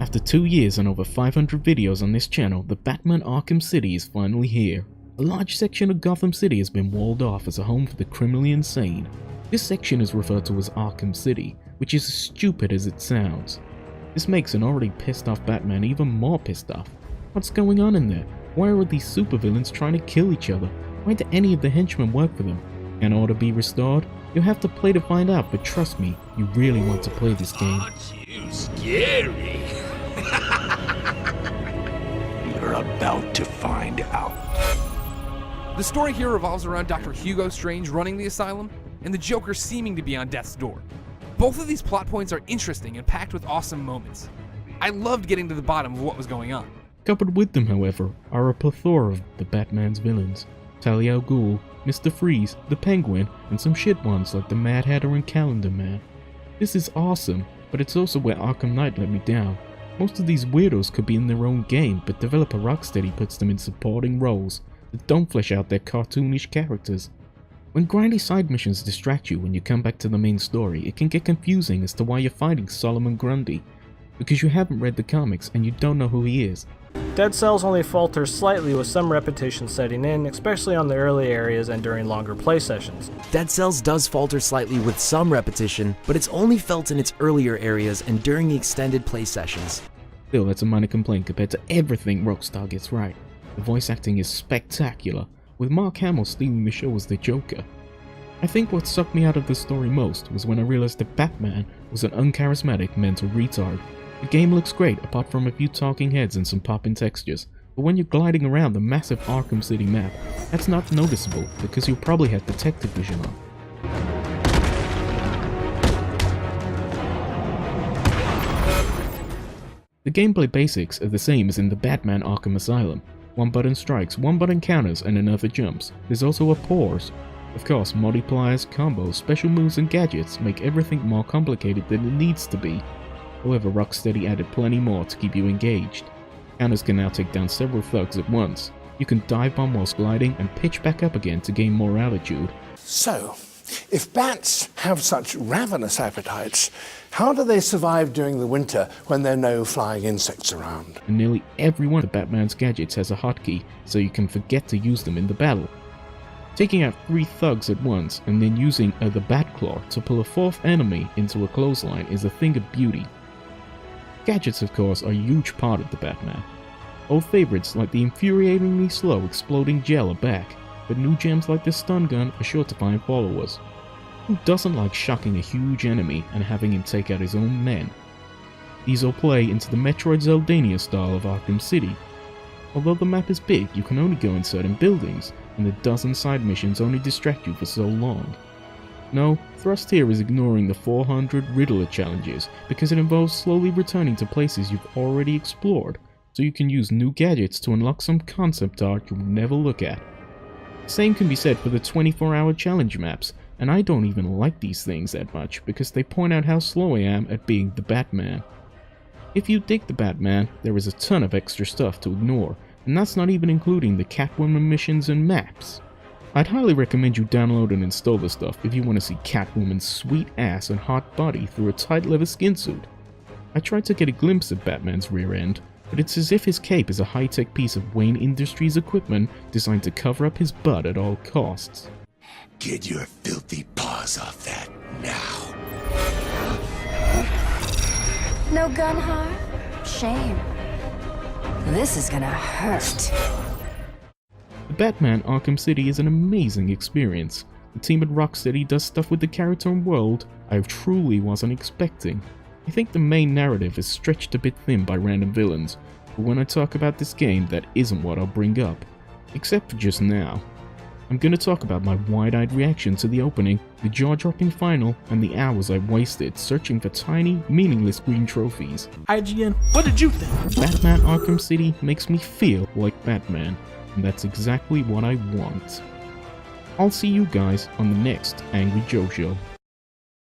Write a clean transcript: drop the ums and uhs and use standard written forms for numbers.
After 2 years and over 500 videos on this channel, the Batman Arkham City is finally here. A large section of Gotham City has been walled off as a home for the criminally insane. This section is referred to as Arkham City, which is as stupid as it sounds. This makes an already pissed off Batman even more pissed off. What's going on in there? Why are these supervillains trying to kill each other? Why do any of the henchmen work for them? Can order be restored? You'll have to play to find out, but trust me, you really want to play this game. Aren't you scary? You're about to find out. The story here revolves around Dr. Hugo Strange running the asylum, and the Joker seeming to be on death's door. Both of these plot points are interesting and packed with awesome moments. I loved getting to the bottom of what was going on. Coupled with them, however, are a plethora of the Batman's villains. Talia al Ghul, Mr. Freeze, the Penguin, and some shit ones like the Mad Hatter and Calendar Man. This is awesome, but it's also where Arkham Knight let me down. Most of these weirdos could be in their own game, but developer Rocksteady puts them in supporting roles that don't flesh out their cartoonish characters. When grindy side missions distract you when you come back to the main story, it can get confusing as to why you're fighting Solomon Grundy, because you haven't read the comics and you don't know who he is. Dead Cells only falters slightly with some repetition setting in, especially on the early areas and during longer play sessions. Dead Cells does falter slightly with some repetition, but it's only felt in its earlier areas and during the extended play sessions. Still, that's a minor complaint compared to everything Rockstar gets right. The voice acting is spectacular, with Mark Hamill stealing the show as the Joker. I think what sucked me out of the story most was when I realized that Batman was an uncharismatic mental retard. The game looks great apart from a few talking heads and some popping textures, but when you're gliding around the massive Arkham City map, that's not noticeable because you'll probably have detective vision on. The gameplay basics are the same as in the Batman Arkham Asylum. One button strikes, one button counters, and another jumps. There's also a pause. Of course, multipliers, combos, special moves, and gadgets make everything more complicated than it needs to be. However, Rocksteady added plenty more to keep you engaged. Counters can now take down several thugs at once. You can dive bomb whilst gliding and pitch back up again to gain more altitude. So, if bats have such ravenous appetites, how do they survive during the winter when there are no flying insects around? And nearly every one of Batman's gadgets has a hotkey, so you can forget to use them in the battle. Taking out 3 thugs at once and then using the Batclaw to pull a 4th enemy into a clothesline is a thing of beauty. Gadgets, of course, are a huge part of the Batman. Old favorites like the infuriatingly slow exploding gel are back, but new gems like the stun gun are sure to find followers. Who doesn't like shocking a huge enemy and having him take out his own men? These all play into the Metroid Zeldania style of Arkham City. Although the map is big, you can only go in certain buildings, and the dozen side missions only distract you for so long. No, thrust here is ignoring the 400 Riddler challenges because it involves slowly returning to places you've already explored, so you can use new gadgets to unlock some concept art you'll never look at. Same can be said for the 24-hour challenge maps, and I don't even like these things that much because they point out how slow I am at being the Batman. If you dig the Batman, there is a ton of extra stuff to ignore, and that's not even including the Catwoman missions and maps. I'd highly recommend you download and install the stuff if you want to see Catwoman's sweet ass and hot body through a tight leather skin suit. I tried to get a glimpse of Batman's rear end, but it's as if his cape is a high-tech piece of Wayne Industries equipment designed to cover up his butt at all costs. Get your filthy paws off that now. No gun harm? Shame. This is gonna hurt. The Batman Arkham City is an amazing experience. The team at Rocksteady does stuff with the character and world I truly wasn't expecting. I think the main narrative is stretched a bit thin by random villains, but when I talk about this game, that isn't what I'll bring up. Except for just now. I'm gonna talk about my wide-eyed reaction to the opening, the jaw-dropping final, and the hours I wasted searching for tiny, meaningless green trophies. IGN, what did you think? Batman Arkham City makes me feel like Batman, and that's exactly what I want. I'll see you guys on the next Angry Joe Show.